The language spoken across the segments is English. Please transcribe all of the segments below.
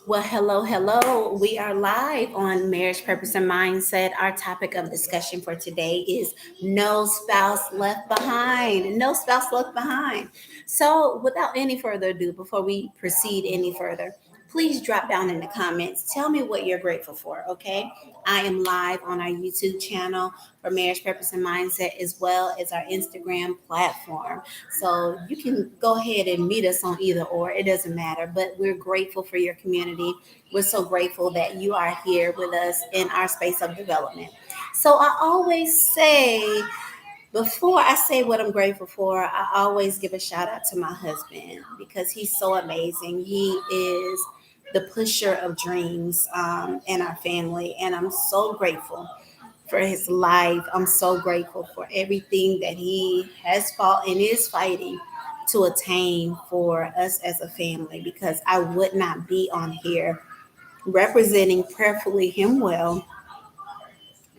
Well, hello, hello. We are live on Marriage Purpose and Mindset. Our topic of discussion for today is no spouse left behind. No spouse left behind. So, without any further ado, before we proceed any further, please drop down in the comments. Tell me what you're grateful for, okay? I am live on our YouTube channel for Marriage Purpose and Mindset as well as our Instagram platform. So you can go ahead and meet us on either or. It doesn't matter, but we're grateful for your community. We're so grateful that you are here with us in our space of development. So I always say, before I say what I'm grateful for, I always give a shout out to my husband because he's so amazing. He is the pusher of dreams in our family, and I'm so grateful for his life. I'm so grateful for everything that he has fought and is fighting to attain for us as a family because I would not be on here representing prayerfully him well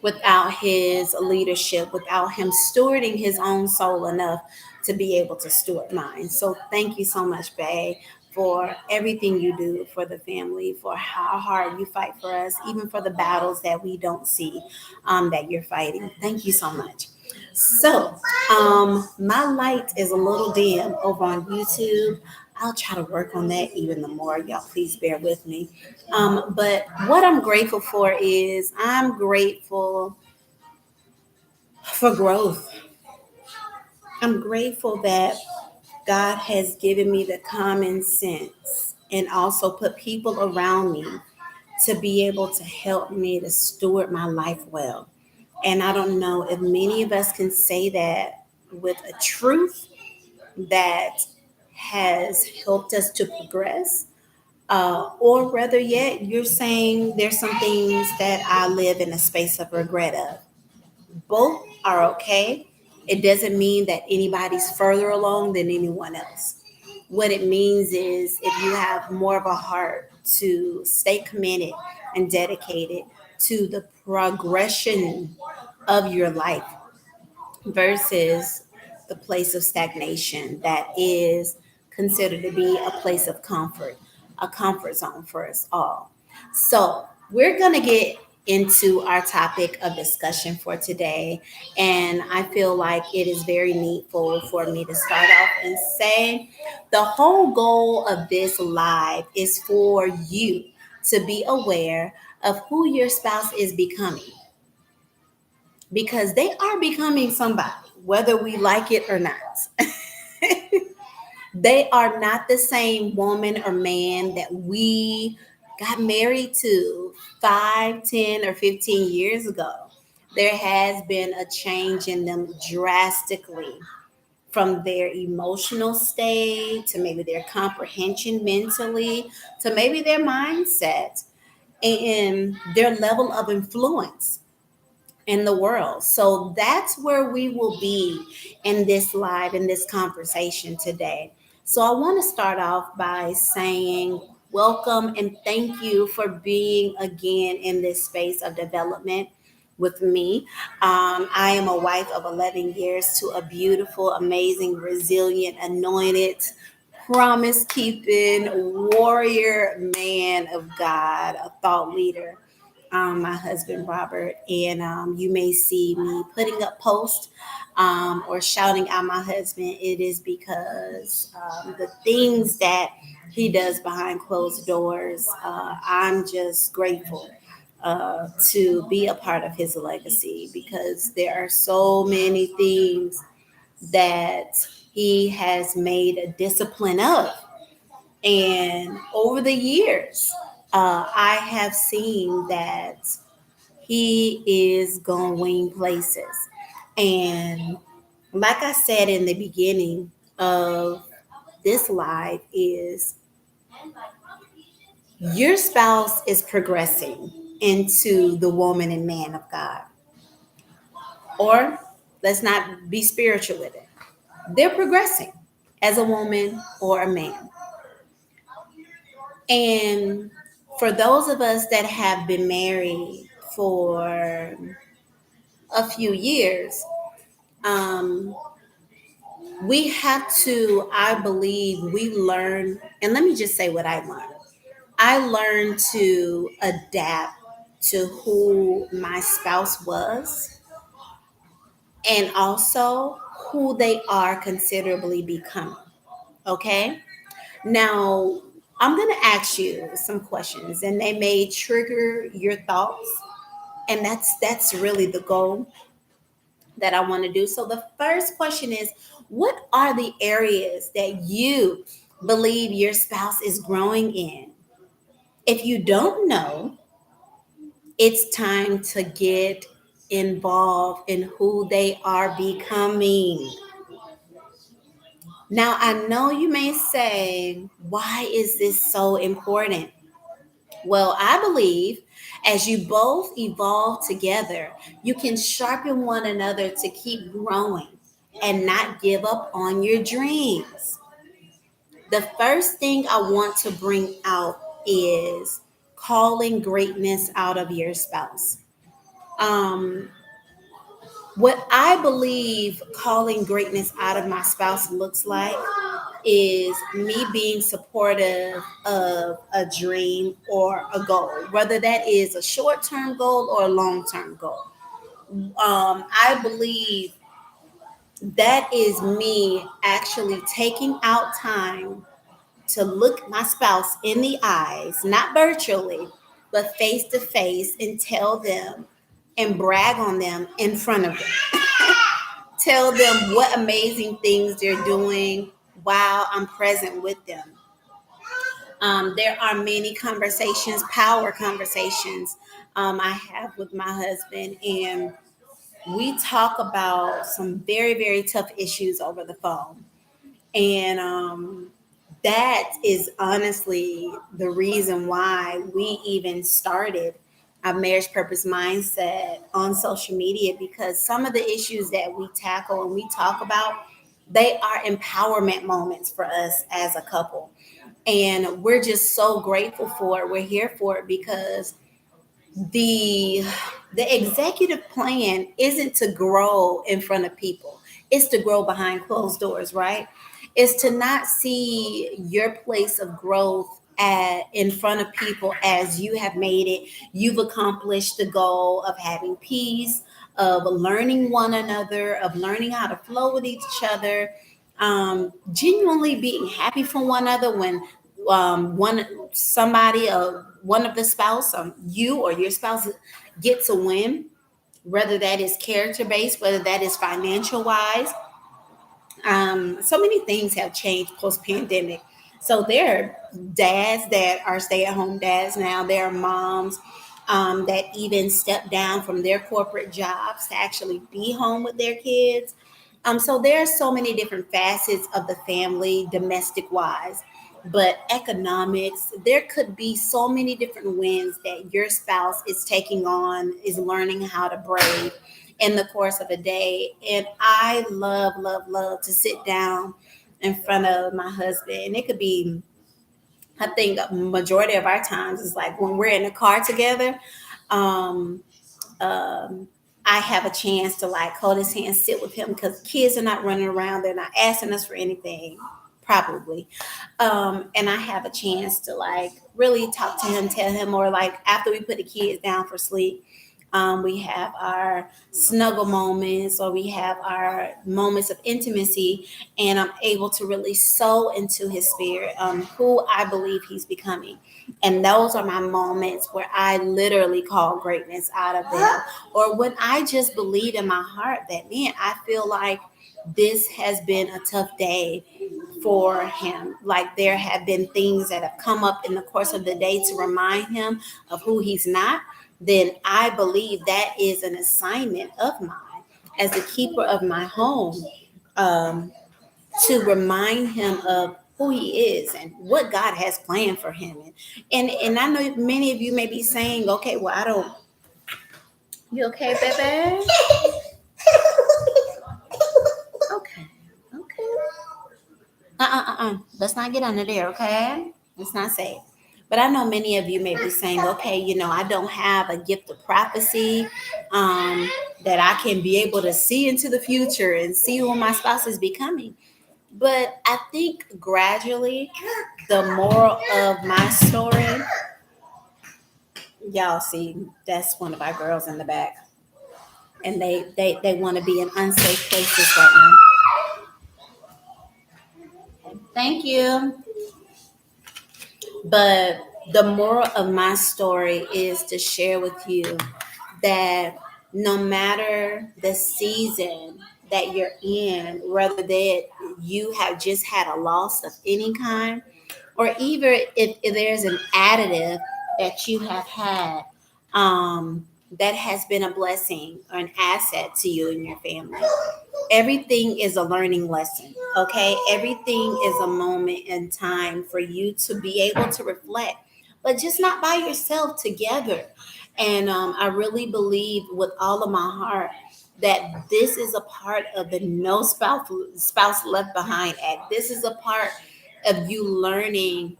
without his leadership, without him stewarding his own soul enough to be able to steward mine. So thank you so much, Bae, for everything you do for the family, for how hard you fight for us, even for the battles that we don't see that you're fighting. Thank you so much. So, my light is a little dim over on YouTube. I'll try to work on that even the more. Y'all, please bear with me. But what I'm grateful for is I'm grateful for growth. I'm grateful that God has given me the common sense and also put people around me to be able to help me to steward my life well. And I don't know if many of us can say that with a truth that has helped us to progress. Or rather yet, you're saying there's some things that I live in a space of regret of. Both are okay. It doesn't mean that anybody's further along than anyone else. What it means is if you have more of a heart to stay committed and dedicated to the progression of your life versus the place of stagnation that is considered to be a place of comfort, a comfort zone for us all. So, we're going to get into our topic of discussion for today. And I feel like it is very needful for me to start off and say the whole goal of this live is for you to be aware of who your spouse is becoming because they are becoming somebody, whether we like it or not. They are not the same woman or man that we got married to 5, 10, or 15 years ago. There has been a change in them drastically from their emotional state to maybe their comprehension mentally to maybe their mindset and their level of influence in the world. So that's where we will be in this live, in this conversation today. So I want to start off by saying welcome and thank you for being again in this space of development with me. I am a wife of 11 years to a beautiful, amazing, resilient, anointed, promise keeping warrior man of God, a thought leader, my husband Robert, and you may see me putting up posts or shouting out my husband. It is because the things that he does behind closed doors, I'm just grateful to be a part of his legacy because there are so many things that he has made a discipline of. And over the years, I have seen that he is going places. And like I said in the beginning of this live is your spouse is progressing into the woman and man of God. Or let's not be spiritual with it. They're progressing as a woman or a man. And for those of us that have been married for a few years, um, I believe, we learn, and let me just say what I learned. I learned to adapt to who my spouse was and also who they are considerably becoming. Okay. Now, I'm going to ask you some questions and they may trigger your thoughts. And that's really the goal that I want to do. So the first question is, what are the areas that you believe your spouse is growing in? If you don't know, it's time to get involved in who they are becoming. Now, I know you may say, why is this so important? Well, I believe as you both evolve together, you can sharpen one another to keep growing and not give up on your dreams. The first thing I want to bring out is calling greatness out of your spouse. Um, what I believe calling greatness out of my spouse looks like is me being supportive of a dream or a goal, whether that is a short term goal or a long term goal. I believe that is me actually taking out time to look my spouse in the eyes, not virtually, but face to face, and tell them and brag on them in front of them. Tell them what amazing things they're doing while I'm present with them. There are many conversations, power conversations I have with my husband, and we talk about some very, very tough issues over the phone. And that is honestly the reason why we even started a marriage purpose mindset on social media, because some of the issues that we tackle and we talk about, they are empowerment moments for us as a couple, and we're just so grateful for it. We're here for it because the the executive plan isn't to grow in front of people, it's to grow behind closed doors, right? It's to not see your place of growth in front of people as you have made it. You've accomplished the goal of having peace, of learning one another, of learning how to flow with each other, genuinely being happy for one another when one somebody one of the spouse, you or your spouse, gets a win, whether that is character based, whether that is financial wise. So many things have changed post pandemic. So there are dads that are stay at home dads now. There are moms that even step down from their corporate jobs to actually be home with their kids. So there are so many different facets of the family, domestic wise, but economics. There could be so many different wins that your spouse is taking on, is learning how to brave in the course of a day. And I love, love, love to sit down in front of my husband. And it could be, I think, a majority of our times is like when we're in the car together. Um, um, I have a chance to like hold his hand, sit with him, because kids are not running around. They're not asking us for anything, probably. And I have a chance to like really talk to him, tell him, or like after we put the kids down for sleep, we have our snuggle moments or we have our moments of intimacy, and I'm able to really sow into his spirit, who I believe he's becoming. And those are my moments where I literally call greatness out of them, or when I just believe in my heart that, man, I feel like this has been a tough day for him. Like there have been things that have come up in the course of the day to remind him of who he's not. Then I believe that is an assignment of mine as the keeper of my home, um, to remind him of who he is and what God has planned for him. And I know many of you may be saying, okay, well, I don't. You okay, baby? Okay. Okay. Let's not get under there, okay? It's not safe. But I know many of you may be saying, okay, I don't have a gift of prophecy, that I can be able to see into the future and see who my spouse is becoming. But I think gradually, the moral of my story, y'all see, that's one of our girls in the back, and they want to be in unsafe places right now. Thank you. But the moral of my story is to share with you that no matter the season that you're in, whether that you have just had a loss of any kind, or even if there's an additive that you have had, that has been a blessing or an asset to you and your family. Everything is a learning lesson, okay? Everything is a moment in time for you to be able to reflect, but just not by yourself, together. And I really believe with all of my heart that this is a part of the No Spouse Left Behind Act. This is a part of you learning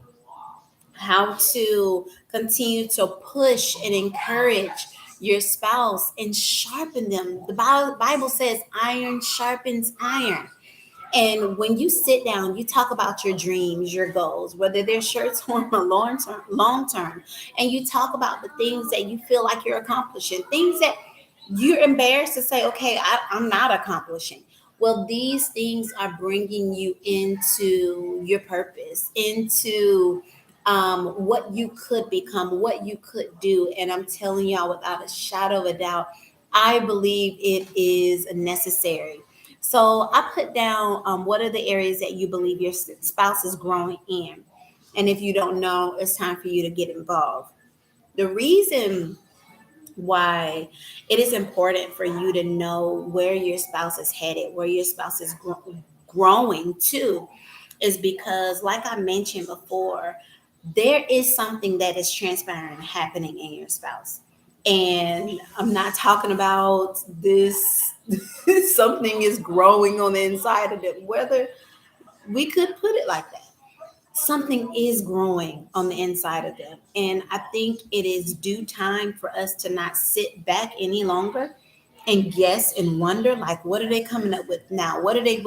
how to continue to push and encourage your spouse and sharpen them. The Bible says iron sharpens iron. And when you sit down, you talk about your dreams, your goals, whether they're short term or long term, and you talk about the things that you feel like you're accomplishing, things that you're embarrassed to say, okay, I'm not accomplishing. Well, these things are bringing you into your purpose, into what you could become, what you could do. And I'm telling y'all without a shadow of a doubt, I believe it is necessary. So I put down what are the areas that you believe your spouse is growing in. And if you don't know, it's time for you to get involved. The reason why it is important for you to know where your spouse is headed, where your spouse is growing to, is because, like I mentioned before, there is something that is transpiring happening in your spouse. And I'm not talking about this, something is growing on the inside of them, whether we could put it like that. Something is growing on the inside of them. And I think it is due time for us to not sit back any longer and guess and wonder, like, what are they coming up with now? What are they?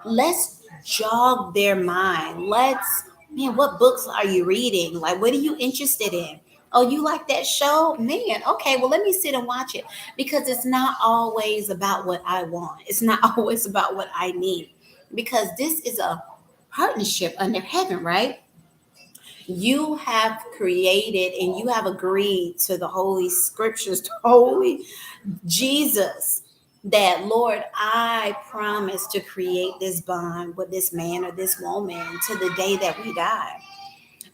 Let's jog their mind. Man, what books are you reading? Like, what are you interested in? Oh, you like that show? Man, okay, well, let me sit and watch it, because it's not always about what I want. It's not always about what I need, because this is a partnership under heaven, right? You have created and you have agreed to the holy scriptures, the holy Jesus, that Lord, I promise to create this bond with this man or this woman to the day that we die,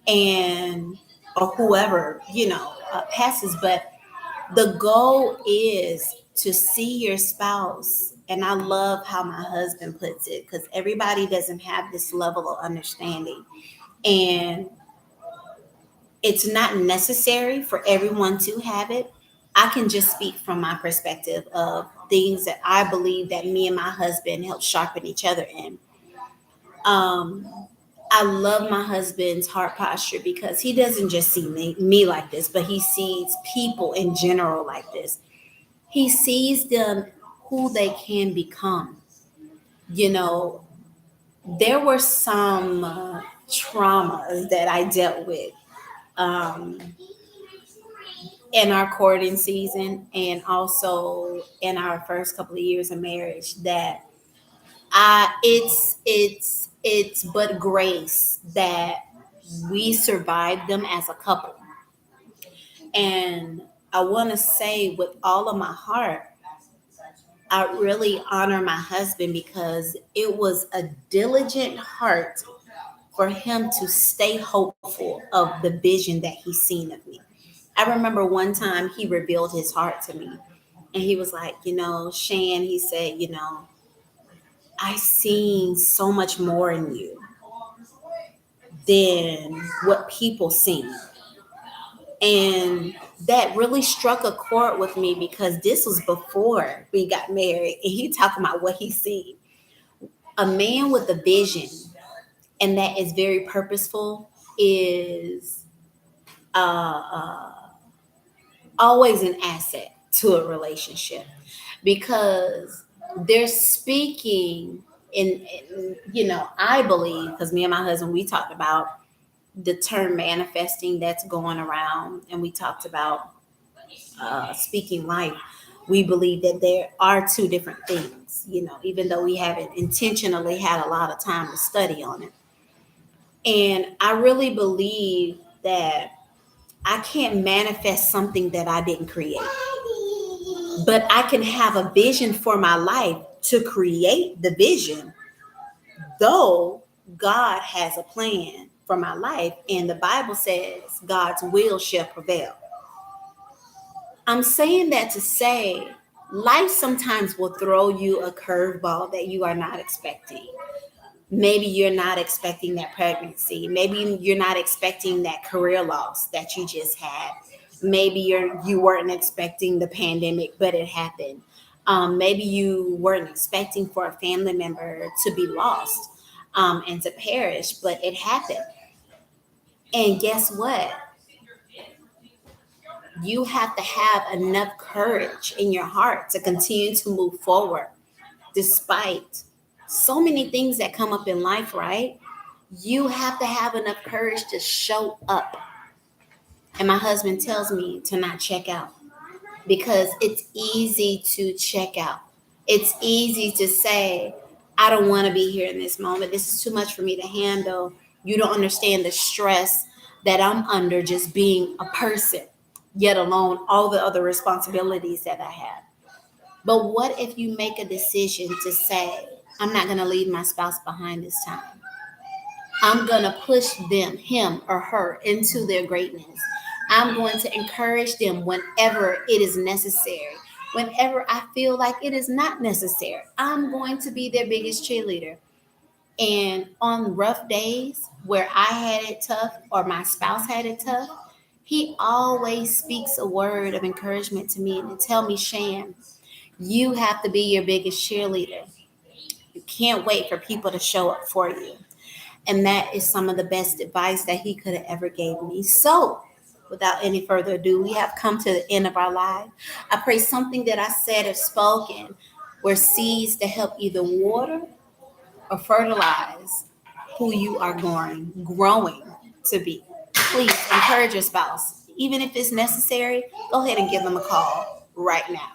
and or whoever passes. But the goal is to see your spouse. And I love how my husband puts it, because everybody doesn't have this level of understanding. And it's not necessary for everyone to have it. I can just speak from my perspective of things that I believe that me and my husband help sharpen each other in. Um, I love my husband's heart posture, because he doesn't just see me like this, but he sees people in general like this. He sees them who they can become. You know, there were some traumas that I dealt with um, in our courting season, and also in our first couple of years of marriage, that it's but grace that we survived them as a couple. And I want to say with all of my heart, I really honor my husband, because it was a diligent heart for him to stay hopeful of the vision that he seen of me. I remember one time he revealed his heart to me, and he was like, Shan, he said, I seen so much more in you than what people seen. And that really struck a chord with me, because this was before we got married, and he talking about what he seen. A man with a vision, and that is very purposeful, is uh, always an asset to a relationship, because they're speaking And I believe, because me and my husband, we talked about the term manifesting that's going around, and we talked about speaking life. We believe that there are two different things, even though we haven't intentionally had a lot of time to study on it. And I really believe that I can't manifest something that I didn't create, but I can have a vision for my life to create the vision, though God has a plan for my life, and the Bible says God's will shall prevail. I'm saying that to say life sometimes will throw you a curveball that you are not expecting. Maybe you're not expecting that pregnancy. Maybe you're not expecting that career loss that you just had. Maybe you weren't expecting the pandemic, but it happened. Maybe you weren't expecting for a family member to be lost and to perish, but it happened. And guess what? You have to have enough courage in your heart to continue to move forward despite so many things that come up in life, right? You have to have enough courage to show up. And my husband tells me to not check out because it's easy to check out. It's easy to say, I don't want to be here in this moment. This is too much for me to handle. You don't understand the stress that I'm under just being a person, yet alone all the other responsibilities that I have. But what if you make a decision to say, I'm not going to leave my spouse behind this time? I'm going to push them, him or her, into their greatness. I'm going to encourage them whenever it is necessary. Whenever I feel like it is not necessary, I'm going to be their biggest cheerleader. And on rough days where I had it tough or my spouse had it tough, he always speaks a word of encouragement to me and to tell me, Shan, you have to be your biggest cheerleader. You can't wait for people to show up for you. And that is some of the best advice that he could have ever gave me. So, without any further ado, we have come to the end of our life. I pray something that I said or spoken were seeds to help either water or fertilize who you are growing to be. Please encourage your spouse. Even if it's necessary, go ahead and give them a call right now.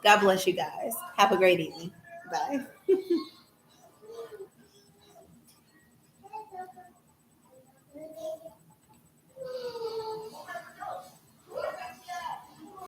God bless you guys. Have a great evening. Bye.